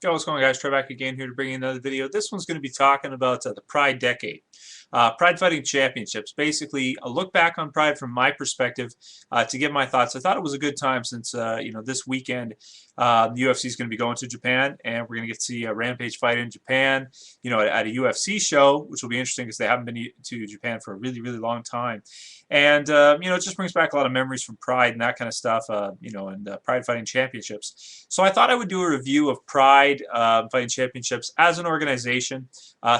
Yo, what's going on, guys? Trey back again here to bring you another video. This one's going to be talking about the Pride decade. Pride Fighting Championships. Basically, a look back on Pride from my perspective to give my thoughts. I thought it was a good time since, this weekend the UFC is going to be going to Japan, and we're going to get to see a Rampage fight in Japan, at a UFC show, which will be interesting because they haven't been to Japan for a really, really long time. And, it just brings back a lot of memories from Pride and that kind of stuff, and Pride Fighting Championships. So I thought I would do a review of Pride Fighting Championships as an organization,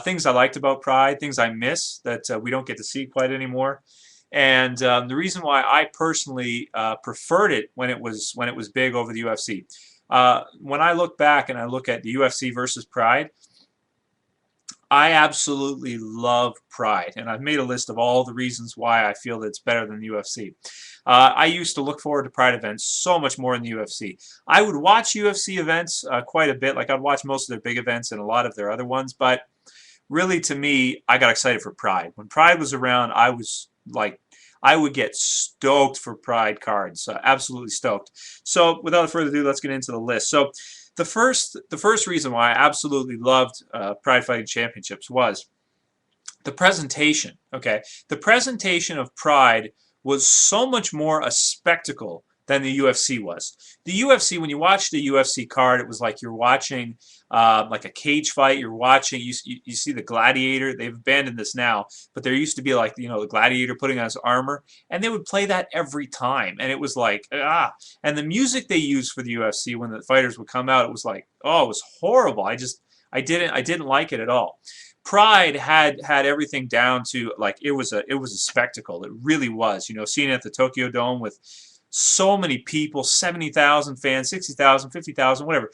things I liked about Pride, things I miss that we don't get to see quite anymore. And the reason why I personally preferred it when it was big over the UFC. When I look back and I look at the UFC versus Pride, I absolutely love Pride, and I've made a list of all the reasons why I feel that it's better than the UFC. I used to look forward to Pride events so much more than the UFC. I would watch UFC events quite a bit. Like, I'd watch most of their big events and a lot of their other ones, but really, to me, I got excited for Pride. When Pride was around, I was like, I would get stoked for Pride cards, absolutely stoked. So without further ado, let's get into the list. So the first reason why I absolutely loved Pride Fighting Championships was the presentation. Okay, the presentation of Pride was so much more a spectacle than the UFC was. The UFC, when you watch the UFC card, it was like you're watching like a cage fight. You're watching, you see the gladiator. They've abandoned this now, but there used to be like, the gladiator putting on his armor, and they would play that every time, and it was like, ah. And the music they used for the UFC when the fighters would come out, it was like, oh, it was horrible. I didn't like it at all. Pride had everything down to, like, it was a spectacle. It really was. Seeing it at the Tokyo Dome with so many people, 70,000 fans, 60,000, 50,000, whatever.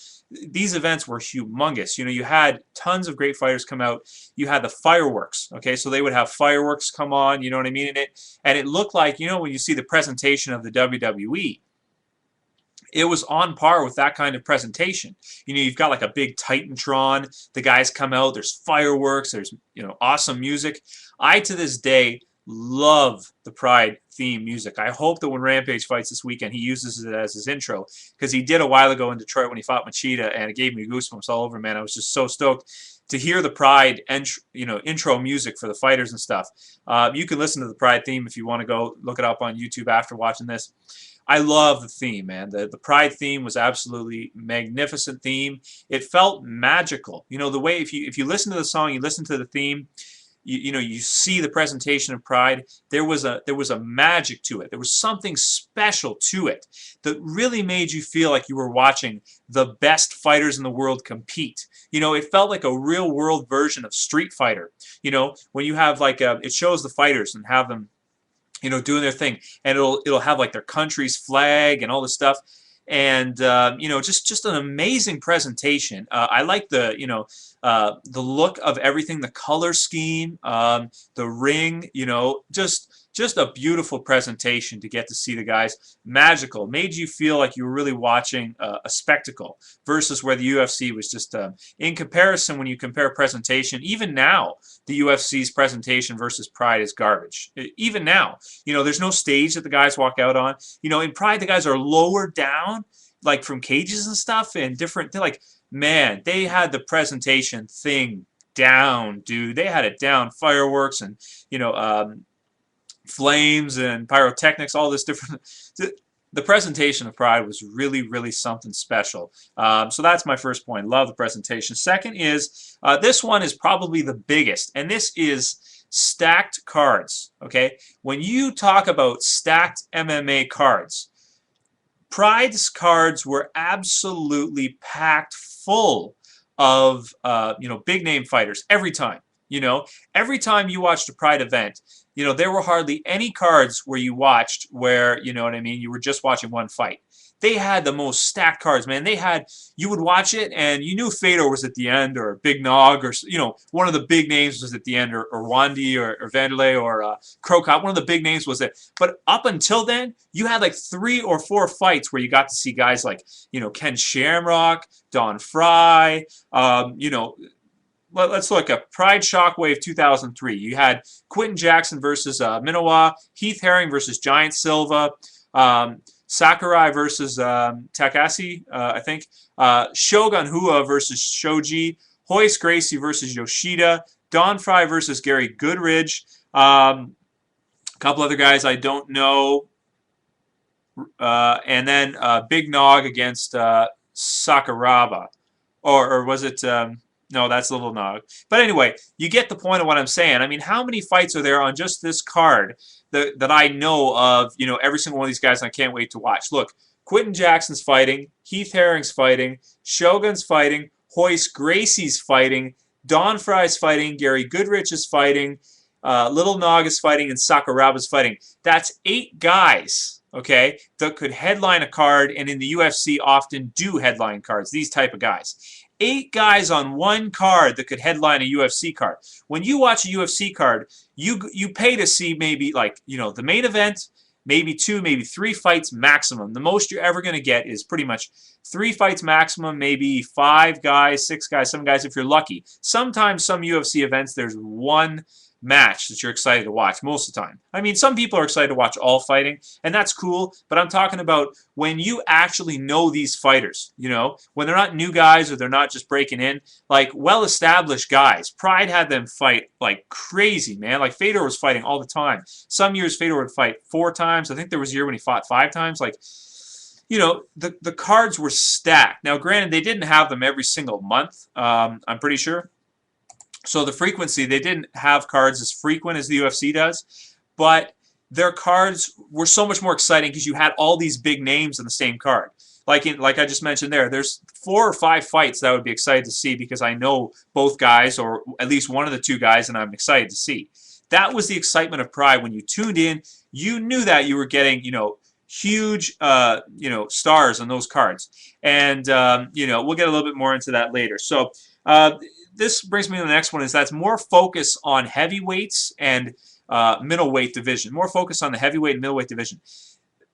These events were humongous. You had tons of great fighters come out. You had the fireworks, okay? So they would have fireworks come on, you know what I mean? And it looked like, when you see the presentation of the WWE, it was on par with that kind of presentation. You've got like a big Titantron. The guys come out. There's fireworks. There's, awesome music. I, to this day, love the Pride theme music. I hope that when Rampage fights this weekend, he uses it as his intro, because he did a while ago in Detroit when he fought Machida, and it gave me goosebumps all over, man. I was just so stoked to hear the Pride intro music for the fighters and stuff. You can listen to the Pride theme if you want to go look it up on YouTube after watching this. I love the theme, man. The Pride theme was absolutely magnificent theme. It felt magical. The way, if you listen to the song, you listen to the theme, you see the presentation of Pride. There was a magic to it. There was something special to it that really made you feel like you were watching the best fighters in the world compete. It felt like a real world version of Street Fighter. When you have like it shows the fighters and have them, doing their thing, and it'll have like their country's flag and all this stuff, and just an amazing presentation. I like the look of everything, the color scheme, the ring, just a beautiful presentation to get to see the guys. Magical. Made you feel like you were really watching a spectacle, versus where the UFC was just, in comparison, when you compare presentation, even now, the UFC's presentation versus Pride is garbage. Even now, there's no stage that the guys walk out on. In Pride, the guys are lower down, like from cages and stuff, and different, like, man, they had the presentation thing down, dude. They had it down. Fireworks and, flames and pyrotechnics, all this different. The presentation of Pride was really, really something special. So that's my first point. Love the presentation. Second is, this one is probably the biggest, and this is stacked cards. Okay, when you talk about stacked MMA cards, Pride's cards were absolutely packed full of big name fighters every time. Every time you watched a Pride event, there were hardly any cards where you watched where, you were just watching one fight. They had the most stacked cards, man. You would watch it and you knew Fedor was at the end, or Big Nog, or, one of the big names was at the end, or Wandy, or Vanderlei, or Krokop. One of the big names was it. But up until then, you had like 3 or 4 fights where you got to see guys like, Ken Shamrock, Don Fry, let's look at Pride Shockwave 2003. You had Quinton Jackson versus Minowa, Heath Herring versus Giant Silva, Sakurai versus Takashi, I think. Shogun Hua versus Shoji. Hoist Gracie versus Yoshida. Don Fry versus Gary Goodridge. A couple other guys I don't know. And then Big Nog against Sakuraba. Or was it... no, that's Little Nog. But anyway, you get the point of what I'm saying. I mean, how many fights are there on just this card that I know of, you know, every single one of these guys, and I can't wait to watch. Look, Quinton Jackson's fighting. Heath Herring's fighting. Shogun's fighting. Hoist Gracie's fighting. Don Fry's fighting. Gary Goodrich is fighting. Little Nog is fighting. And Sakuraba's fighting. That's 8 guys, okay, that could headline a card, and in the UFC often do headline cards, these type of guys. 8 guys on one card that could headline a UFC card. When you watch a UFC card, you pay to see maybe, like, you know, the main event, maybe 2, maybe 3 fights maximum. The most you're ever going to get is pretty much 3 fights maximum, maybe 5 guys, 6 guys, 7 guys if you're lucky. Sometimes some UFC events there's 1 match that you're excited to watch most of the time. I mean, some people are excited to watch all fighting, and that's cool, but I'm talking about when you actually know these fighters, you know, when they're not new guys or they're not just breaking in, like well-established guys. Pride had them fight like crazy, man. Like Fedor was fighting all the time. Some years Fedor would fight 4 times. I think there was a year when he fought 5 times. Like, you know, the cards were stacked. Now, granted, they didn't have them every single month, I'm pretty sure. So the frequency, they didn't have cards as frequent as the UFC does, but their cards were so much more exciting because you had all these big names in the same card. Like I just mentioned there's 4 or 5 fights that I would be excited to see because I know both guys or at least one of the 2 guys, and I'm excited to see. That was the excitement of Pride. When you tuned in, you knew that you were getting, you know, huge, you know, stars on those cards. And, you know, we'll get a little bit more into that later. So, this brings me to the next one, is that's more focus on heavyweights and middleweight division. More focus on the heavyweight and middleweight division.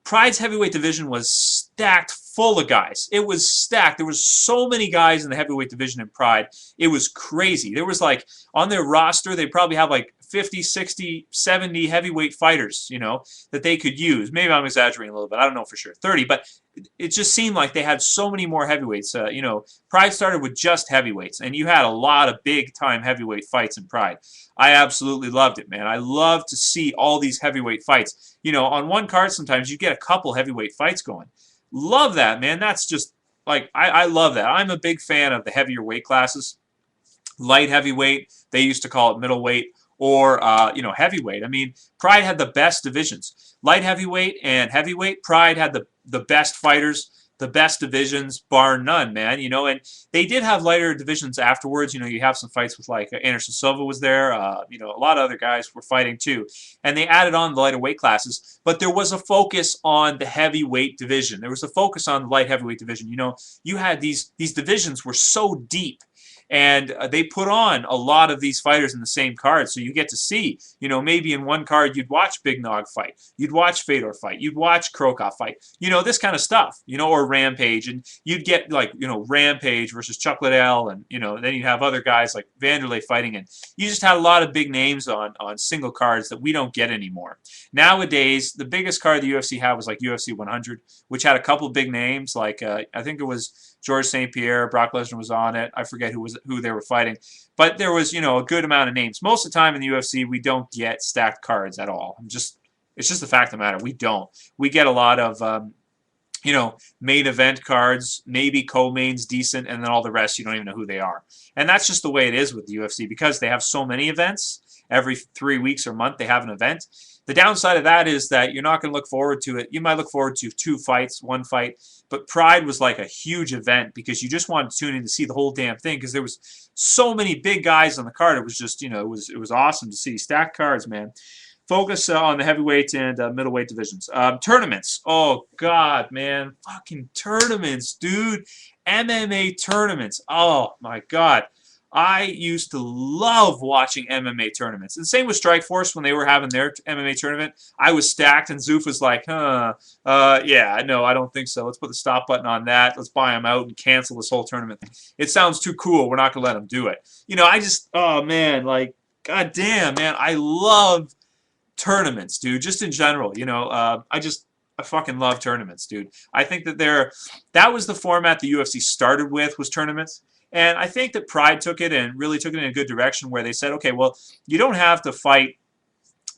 Pride's heavyweight division was stacked full of guys. It was stacked. There was so many guys in the heavyweight division in Pride. It was crazy. There was like, on their roster, they probably have like 50, 60, 70 heavyweight fighters, you know, that they could use. Maybe I'm exaggerating a little bit. I don't know for sure. 30, but it just seemed like they had so many more heavyweights. You know, Pride started with just heavyweights, and you had a lot of big-time heavyweight fights in Pride. I absolutely loved it, man. I love to see all these heavyweight fights. You know, on one card sometimes you get a couple heavyweight fights going. Love that, man. That's just, like, I love that. I'm a big fan of the heavier weight classes. Light heavyweight, they used to call it middleweight, or, you know, heavyweight. I mean, Pride had the best divisions. Light heavyweight and heavyweight, Pride had the best fighters, the best divisions, bar none, man. You know, and they did have lighter divisions afterwards. You know, you have some fights with, like, Anderson Silva was there. You know, a lot of other guys were fighting too. And they added on the lighter weight classes. But there was a focus on the heavyweight division. There was a focus on the light heavyweight division. You know, you had these divisions were so deep. And they put on a lot of these fighters in the same card, so you get to see, you know, maybe in one card you'd watch Big Nog fight, you'd watch Fedor fight, you'd watch Krokoff fight, you know, this kind of stuff, you know, or Rampage, and you'd get, like, you know, Rampage versus Chuck Liddell, and, you know, then you'd have other guys like Vanderlei fighting, and you just had a lot of big names on single cards that we don't get anymore. Nowadays, the biggest card the UFC had was like UFC 100, which had a couple big names, like I think it was George St. Pierre, Brock Lesnar was on it. I forget who they were fighting. But there was, you know, a good amount of names. Most of the time in the UFC, we don't get stacked cards at all. It's just the fact of the matter. We don't. We get a lot of, you know, main event cards, maybe co-mains decent, and then all the rest, you don't even know who they are. And that's just the way it is with the UFC because they have so many events. Every 3 weeks or month, they have an event. The downside of that is that you're not going to look forward to it. You might look forward to 2 fights, 1 fight, but Pride was like a huge event because you just wanted to tune in to see the whole damn thing because there was so many big guys on the card. It was just, you know, it was awesome to see. Stacked cards, man. Focus on the heavyweight and middleweight divisions. Tournaments. Oh, God, man. Fucking tournaments, dude. MMA tournaments. Oh, my God. I used to love watching MMA tournaments. And same with Strikeforce when they were having their MMA tournament. I was stacked, and Zoof was like, yeah, no, I don't think so. Let's put the stop button on that. Let's buy them out and cancel this whole tournament. It sounds too cool. We're not going to let them do it. You know, I just, oh, man, like, God damn, man, I love tournaments, dude, just in general. You know, I fucking love tournaments, dude. I think that that was the format the UFC started with, was tournaments. And I think that Pride took it and really took it in a good direction where they said, okay, well, you don't have to fight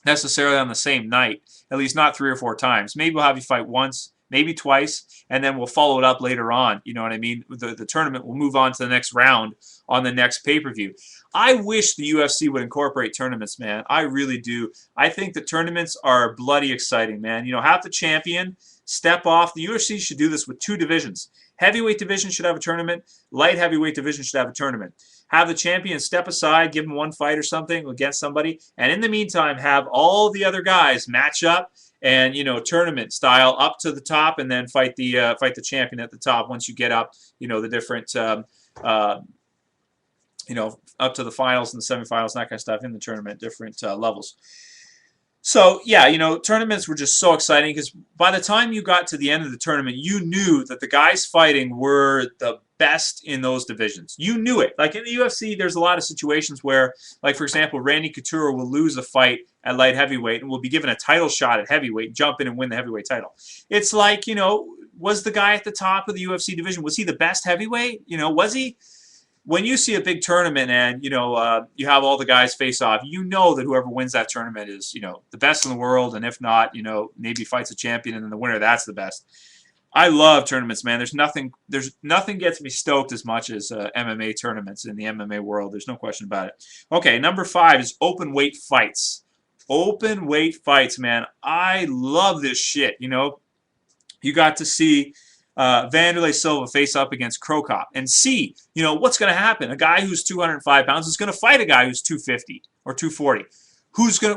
necessarily on the same night, at least not 3 or 4 times. Maybe we'll have you fight once, maybe twice, and then we'll follow it up later on. You know what I mean? The tournament will move on to the next round on the next pay-per-view. I wish the UFC would incorporate tournaments, man. I really do. I think the tournaments are bloody exciting, man. You know, have the champion step off. The UFC should do this with 2 divisions. Heavyweight division should have a tournament. Light heavyweight division should have a tournament. Have the champion step aside, give him 1 fight or something against somebody, and in the meantime, have all the other guys match up and, you know, tournament style up to the top, and then fight the champion at the top once you get up, you know, the different, you know, up to the finals and the semifinals and that kind of stuff in the tournament, different levels. So, yeah, you know, tournaments were just so exciting because by the time you got to the end of the tournament, you knew that the guys fighting were the best in those divisions. You knew it. Like in the UFC, there's a lot of situations where, like, for example, Randy Couture will lose a fight at light heavyweight and will be given a title shot at heavyweight, jump in and win the heavyweight title. It's like, you know, was the guy at the top of the UFC division, was he the best heavyweight? You know, was he? When you see a big tournament and, you know, you have all the guys face off, you know that whoever wins that tournament is, you know, the best in the world. And if not, you know, maybe fights a champion and then the winner, that's the best. I love tournaments, man. There's nothing gets me stoked as much as MMA tournaments in the MMA world. There's no question about it. Okay, number 5 is open weight fights. Open weight fights, man. I love this shit, you know. You got to see Vanderlei Silva face up against Crow Cop and see, you know, what's going to happen. A guy who's 205 pounds is going to fight a guy who's 250 or 240.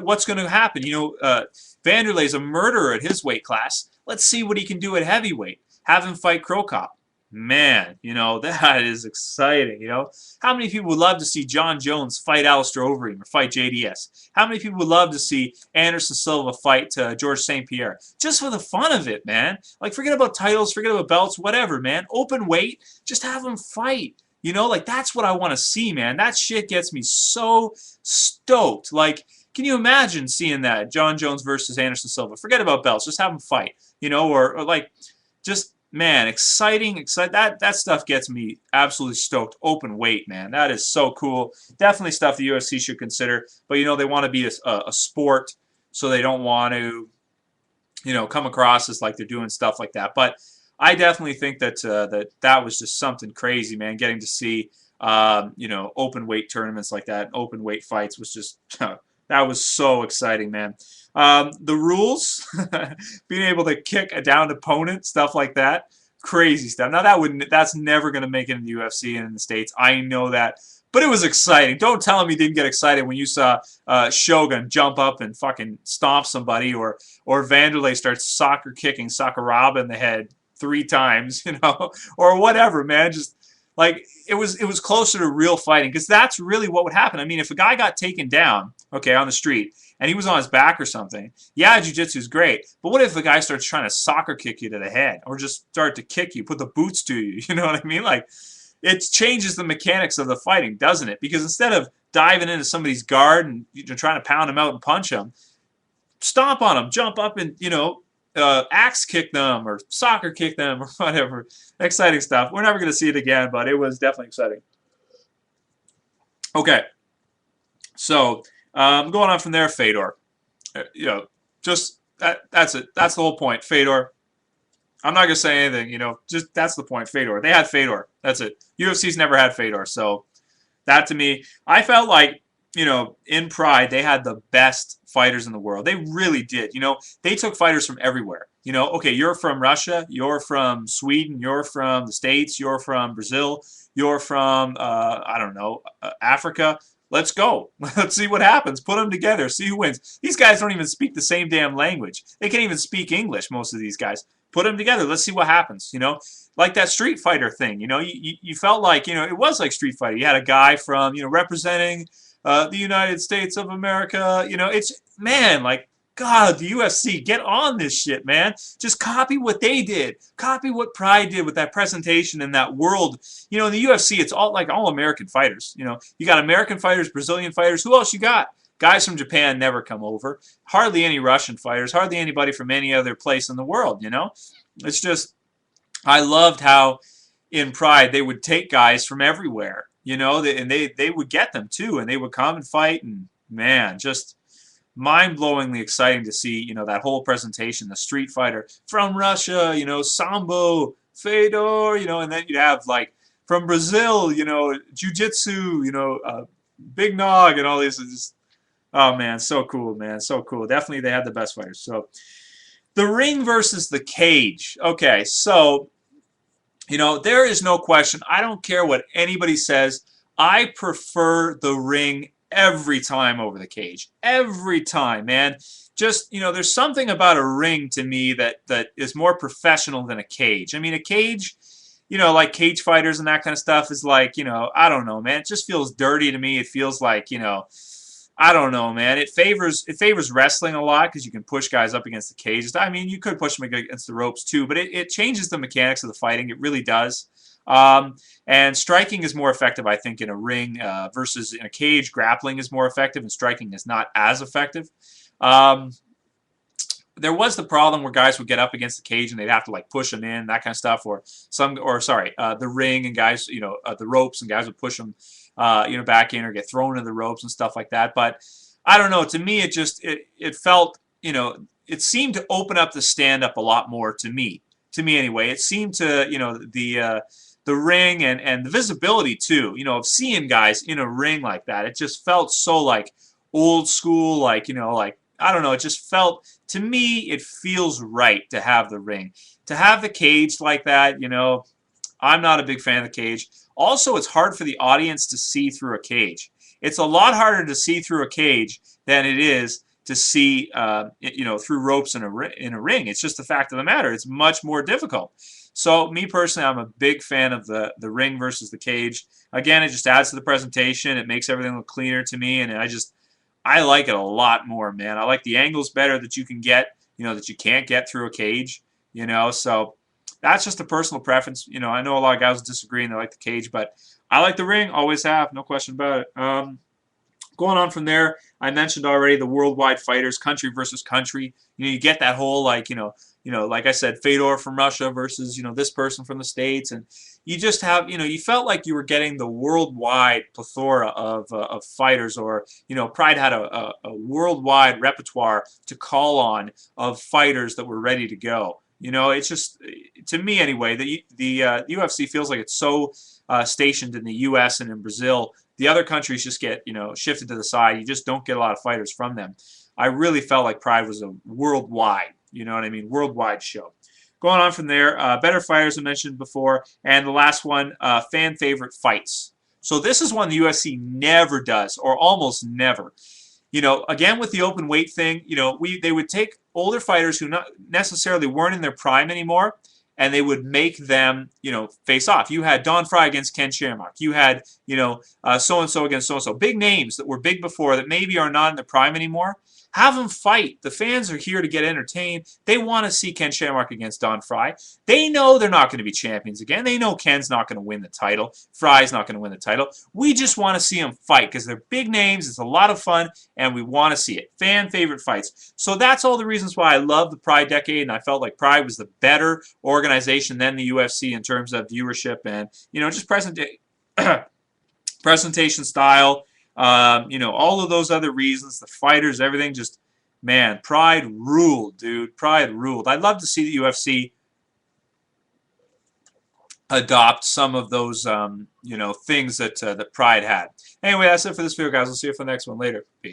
What's going to happen? You know, Vanderlei's a murderer at his weight class. Let's see what he can do at heavyweight. Have him fight Crow Cop. Man, you know, that is exciting, you know. How many people would love to see John Jones fight Alistair Overeem or fight JDS? How many people would love to see Anderson Silva fight George St. Pierre? Just for the fun of it, man. Like, forget about titles, forget about belts, whatever, man. Open weight, just have them fight. You know, like, that's what I want to see, man. That shit gets me so stoked. Like, can you imagine seeing that? John Jones versus Anderson Silva. Forget about belts, just have them fight. You know, or like, just... Man, exciting. That stuff gets me absolutely stoked. Open weight, man. That is so cool. Definitely stuff the UFC should consider. But, you know, they want to be a sport, so they don't want to, you know, come across as like they're doing stuff like that. But I definitely think that that was just something crazy, man. Getting to see, you know, open weight tournaments like that, open weight fights was just, that was so exciting, man. The rules, being able to kick a downed opponent, stuff like that, crazy stuff. Now that's never going to make it in the UFC and in the States. I know that, but it was exciting. Don't tell him you didn't get excited when you saw Shogun jump up and fucking stomp somebody, or Vanderlei starts soccer kicking Sakuraba in the head 3 times, you know, or whatever, man. Just like it was closer to real fighting, because that's really what would happen. I mean, if a guy got taken down, okay, on the street, and he was on his back or something, yeah, jiu-jitsu's great. But what if the guy starts trying to soccer kick you to the head, or just start to kick you, put the boots to you? You know what I mean? Like, it changes the mechanics of the fighting, doesn't it? Because instead of diving into somebody's guard and, you know, trying to pound him out and punch him, stomp on him, jump up and, you know, axe kick them or soccer kick them or whatever. Exciting stuff. We're never going to see it again, but it was definitely exciting. Okay, so going on from there, Fedor. You know, just that's it. That's the whole point. Fedor. I'm not gonna say anything. You know, just that's the point. Fedor. They had Fedor. That's it. UFC's never had Fedor. So that, to me, I felt like, you know, in Pride, they had the best fighters in the world. They really did. You know, they took fighters from everywhere. You know, okay, you're from Russia, you're from Sweden, you're from the States, you're from Brazil, you're from, I don't know, Africa. Let's go. Let's see what happens. Put them together. See who wins. These guys don't even speak the same damn language. They can't even speak English, most of these guys. Put them together. Let's see what happens, you know. Like that Street Fighter thing, you know. You felt like, you know, it was like Street Fighter. You had a guy from, you know, representing the United States of America. You know, it's, man, like, God, the UFC, get on this shit, man. Just copy what they did. Copy what Pride did with that presentation and that world. You know, in the UFC, it's all like all American fighters. You know, you got American fighters, Brazilian fighters. Who else you got? Guys from Japan never come over. Hardly any Russian fighters. Hardly anybody from any other place in the world, you know? It's just, I loved how in Pride they would take guys from everywhere, you know, and they would get them too, and they would come and fight, and man, just mind-blowingly exciting to see, you know, that whole presentation, the Street Fighter from Russia, you know, Sambo, Fedor, you know, and then you'd have like from Brazil, you know, Jiu-Jitsu, you know, Big Nog and all these. Just, oh man, so cool, man, so cool. Definitely they had the best fighters. So the ring versus the cage. Okay, so you know, there is no question. I don't care what anybody says. I prefer the ring every time over the cage. Every time, man. Just, you know, there's something about a ring to me that is more professional than a cage. I mean, a cage, you know, like cage fighters and that kind of stuff is like, you know, I don't know, man. It just feels dirty to me. It feels like, you know, I don't know, man. It favors wrestling a lot because you can push guys up against the cages. I mean, you could push them against the ropes too, but it changes the mechanics of the fighting. It really does. And striking is more effective, I think, in a ring versus in a cage. Grappling is more effective, and striking is not as effective. There was the problem where guys would get up against the cage and they'd have to like push them in, that kind of stuff, or the ring and guys, you know, the ropes and guys would push them, you know, back in or get thrown into the ropes and stuff like that. But I don't know. To me, it just it felt, you know, it seemed to open up the stand-up a lot more to me. To me anyway, it seemed to, you know, the ring and the visibility too, you know, of seeing guys in a ring like that. It just felt so like old school, like, you know, like, I don't know, it just felt, to me, it feels right to have the ring. To have the cage like that, you know, I'm not a big fan of the cage. Also, it's hard for the audience to see through a cage. It's a lot harder to see through a cage than it is to see, you know, through ropes in a ring. It's just the fact of the matter. It's much more difficult. So, me personally, I'm a big fan of the ring versus the cage. Again, it just adds to the presentation. It makes everything look cleaner to me, and I like it a lot more, man. I like the angles better that you can get, you know, that you can't get through a cage, you know. So that's just a personal preference. You know, I know a lot of guys disagree and they like the cage, but I like the ring, always have, no question about it. Going on from there, I mentioned already the worldwide fighters, country versus country. You know, you get that whole, like, you know, like I said, Fedor from Russia versus, you know, this person from the States, and you just have, you know, you felt like you were getting the worldwide plethora of fighters, or, you know, Pride had a worldwide repertoire to call on of fighters that were ready to go. You know, it's just, to me anyway, the UFC feels like it's so stationed in the U.S. and in Brazil. The other countries just get, you know, shifted to the side. You just don't get a lot of fighters from them. I really felt like Pride was a worldwide, you know what I mean, worldwide show. Going on from there, better fighters I mentioned before, and the last one, fan favorite fights. So this is one the UFC never does, or almost never. You know, again with the open weight thing, you know, they would take older fighters who not necessarily weren't in their prime anymore, and they would make them, you know, face off. You had Don Fry against Ken Shamrock. You had, you know, so-and-so against so-and-so. Big names that were big before that maybe are not in their prime anymore. Have them fight. The fans are here to get entertained. They want to see Ken Shamrock against Don Fry. They know they're not going to be champions again. They know Ken's not going to win the title. Fry's not going to win the title. We just want to see them fight because they're big names. It's a lot of fun, and we want to see it. Fan favorite fights. So that's all the reasons why I love the Pride decade, and I felt like Pride was the better organization than the UFC in terms of viewership and, you know, just presentation style. You know, all of those other reasons, the fighters, everything, just, man, Pride ruled, dude. Pride ruled. I'd love to see the UFC adopt some of those, you know, things that Pride had. Anyway, that's it for this video, guys. We'll see you for the next one later. Peace.